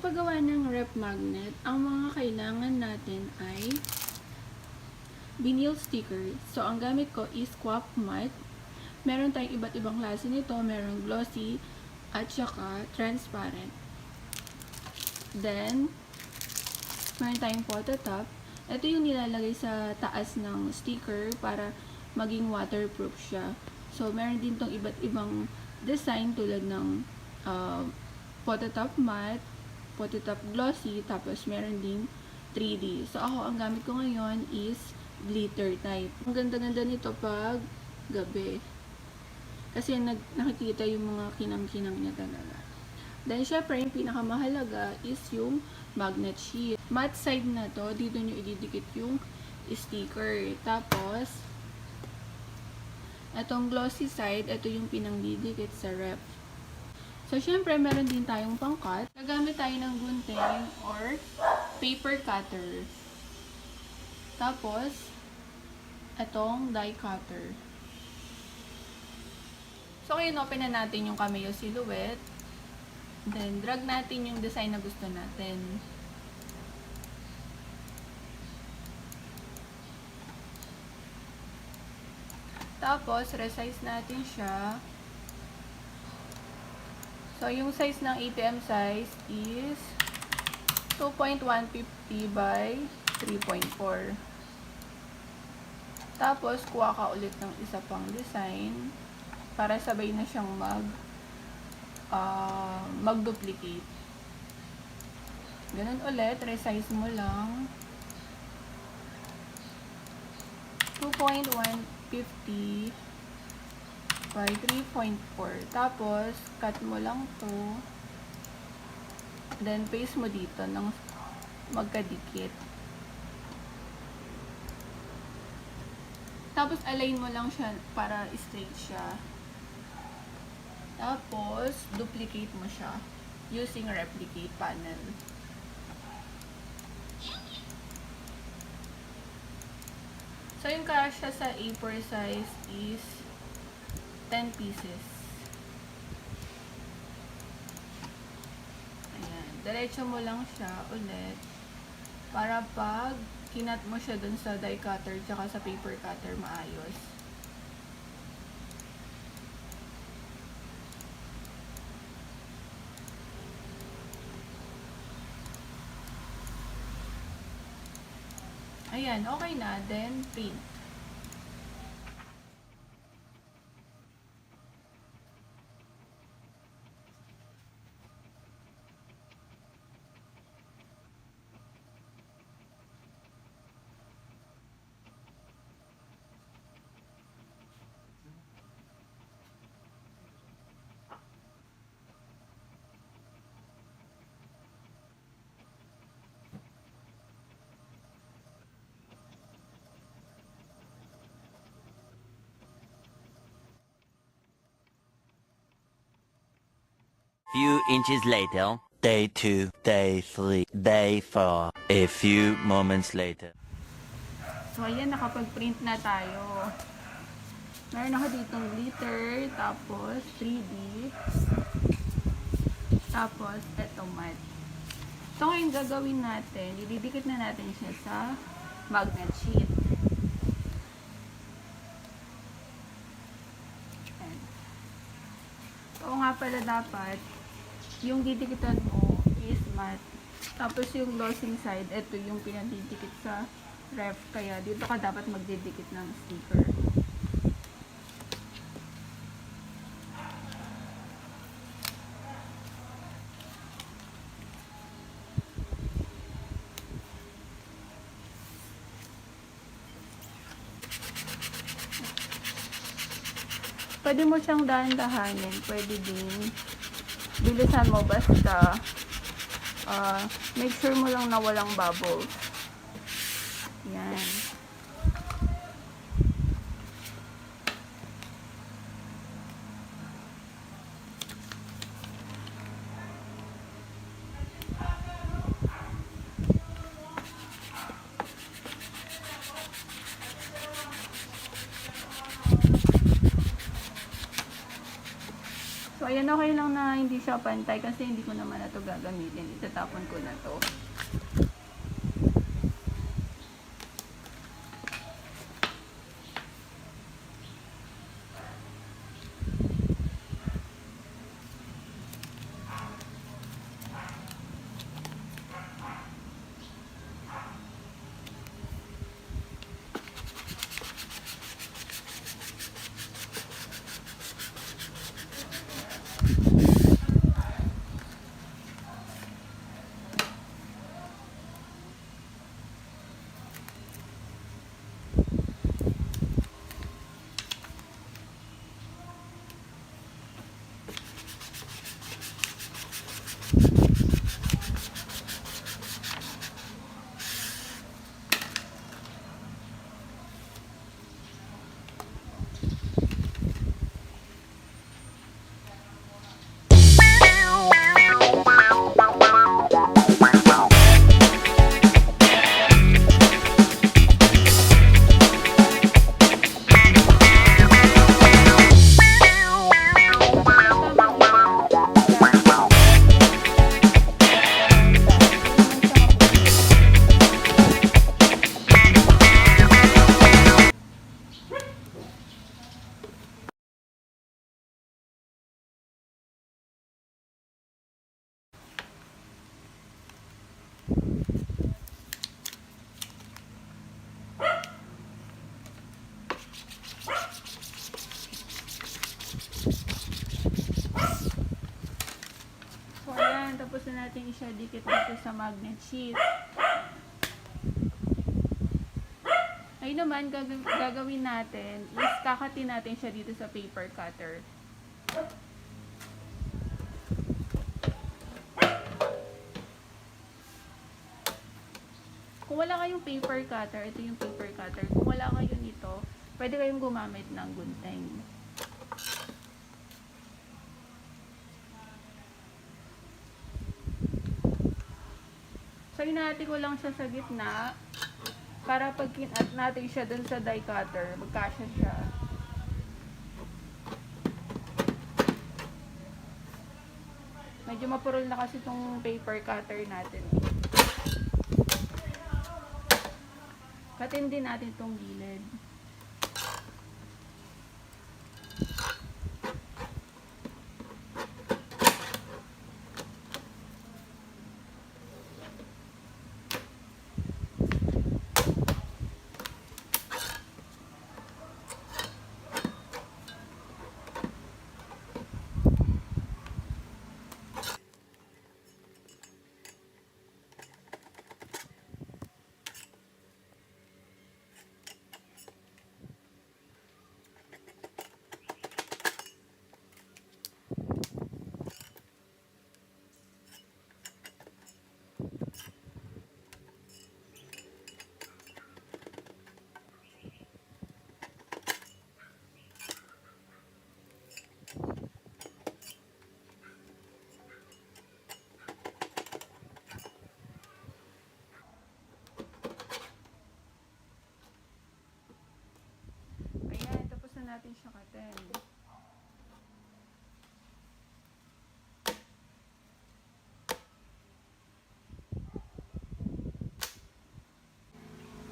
paggawa ng rep magnet, ang mga kailangan natin ay vinyl sticker. So, ang gamit ko is Quap Matte. Meron tayong iba't ibang klase nito. Merong glossy at saka transparent. Then, meron tayong photo top. Ito yung nilalagay sa taas ng sticker para maging waterproof siya. So, meron din tong iba't ibang design tulad ng photo top matte, photo top glossy, tapos meron din 3D. So, ako, ang gamit ko ngayon is glitter type. Ang ganda-ganda nito pag gabi. Kasi nakikita yung mga kinang-kinang niya talaga. Then, syempre, yung pinakamahalaga is yung magnet sheet. Matte side na to, dito nyo ididikit yung sticker. Tapos, itong glossy side, ito yung pinangdidikit sa rep. So, syempre, meron din tayong pangkat. Gagamit tayo ng gunting or paper cutter. Tapos, itong die cutter. So, ngayon, open na natin yung cameo silhouette. Then, drag natin yung design na gusto natin. Tapos, resize natin siya. So, yung size ng ATM size is 2.150 by 3.4. Tapos, kuha ka ulit ng isa pang design para sabay na siyang mag-duplicate. Ganun ulit, resize mo lang. 2.150 by 3.4. Tapos, cut mo lang to. Then, paste mo dito ng magkadikit. Tapos, align mo lang siya para straight siya. Tapos, duplicate mo siya using replicate panel. So, yung kasya sa A4 size is 10 pieces. Ayan. Diretso mo lang siya ulit para pag kinat mo siya dun sa die cutter tsaka sa paper cutter maayos. Ayan, okay na. Then, print. Few inches later, day 2, day 3, day 4. A few moments later. So, ayan, nakapag-print na tayo. Meron ako ditong glitter, tapos 3D, tapos eto matte. So, ngayon gagawin natin, ididikit na natin siya sa magnet sheet. Ayan. So, nga pala dapat, yung didikitan mo is matte. Tapos yung glossing side, ito yung pinadidikit sa ref. Kaya dito ka dapat magdidikit ng sticker. Pwede mo siyang dahan-dahanin. Pwede din bilisan mo basta make sure mo lang na walang bubbles. Yan. So, So, ayan, okay lang na hindi siya pantay kasi hindi ko naman na ito gagamitin. Itatapon ko na to. So, ayan. Tapos na natin siya dikit dito sa magnet sheet. Ayun naman, gagawin natin is kakatin natin siya dito sa paper cutter. Kung wala kayong paper cutter, ito yung paper cutter. Kung wala kayo nito, pwede kayong gumamit ng gunting. So, hinahati ko lang siya sa gitna para pag kinat natin siya dun sa die cutter, magkasya siya. Medyo mapurol na kasi itong paper cutter natin. Katin din natin itong gilid. Ayan, tapos na natin siya katin.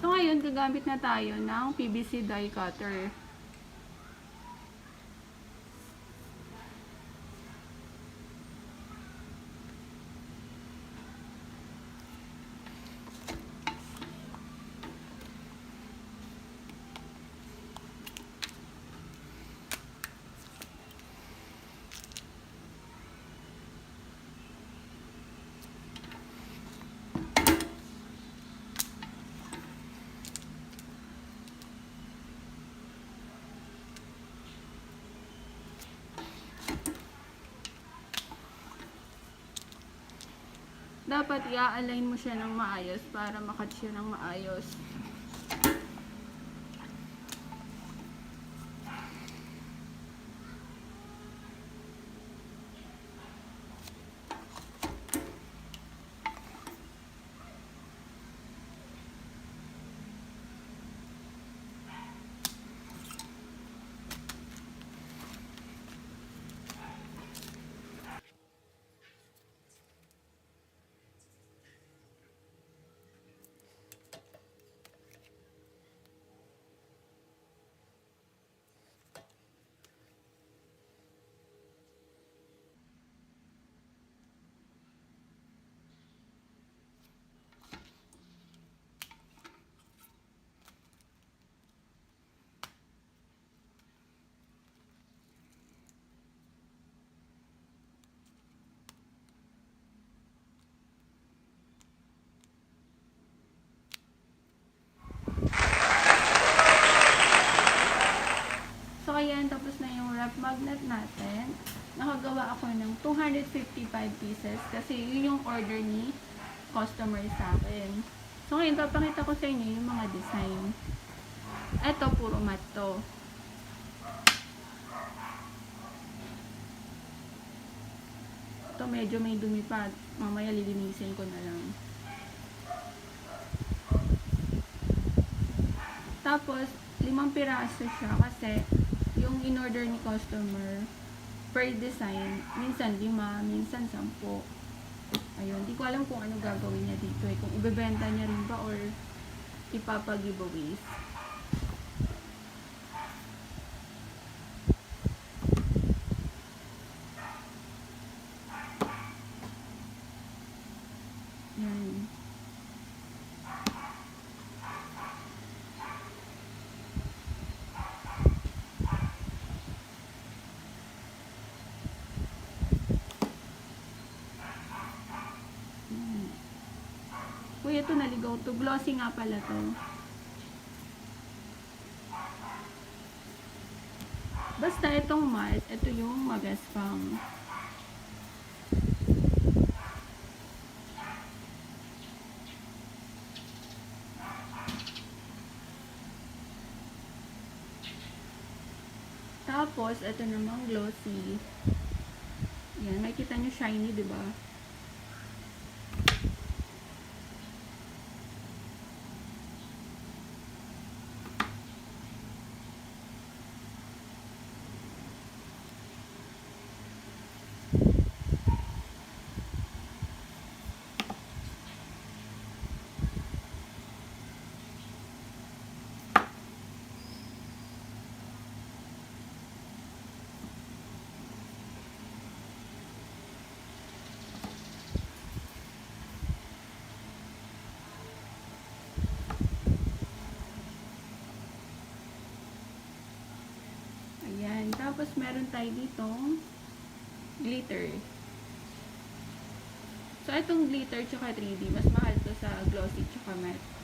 So ngayon, gagamit na tayo ng PVC die cutter. Dapat i-align mo siya ng maayos para makat siya ng maayos. 255 pieces kasi yun yung order ni customer sa akin. So ngayon, papakita ko sa inyo yung mga design. Eto, puro matte to. Ito medyo may dumi pa. Mamaya lilinisin ko na lang. Tapos, 5 piraso siya kasi yung in-order ni customer per design, minsan 5, minsan 10. Ayun, di ko alam kung ano gagawin niya dito eh. Kung ibebenta niya rin ba or ipapag-giveaways. Yan. Kuya, ito naligaw to. Glossy nga pala to. Basta itong matte, ito yung magaspang. Tapos, ito namang glossy. Yan, makikita nyo shiny, diba? Ayan. Tapos, meron tayo ditong glitter. So, itong glitter tsaka 3D, mas mahal to sa glossy tsaka matte.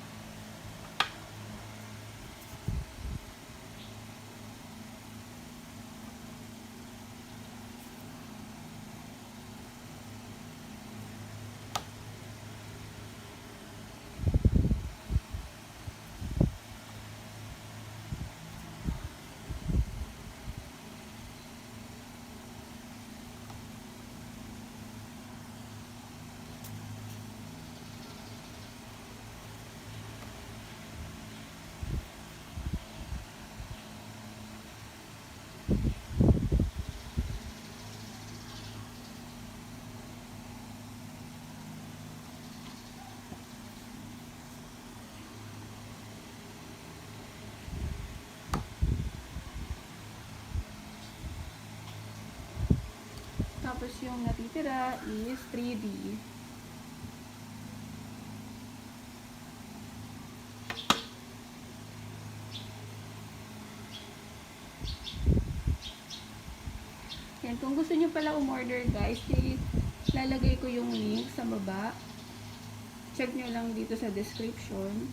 Tapos yung natitira is 3D. Yan, kung gusto nyo pala umorder guys, lalagay ko yung link sa baba. Check nyo lang dito sa description.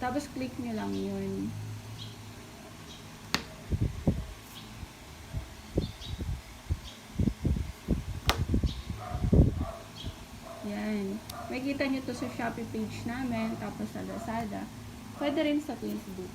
Tapos click nyo lang yun. Yan. Makikita nyo to sa Shopee page namin, tapos sa Lazada. Pwede rin sa Facebook.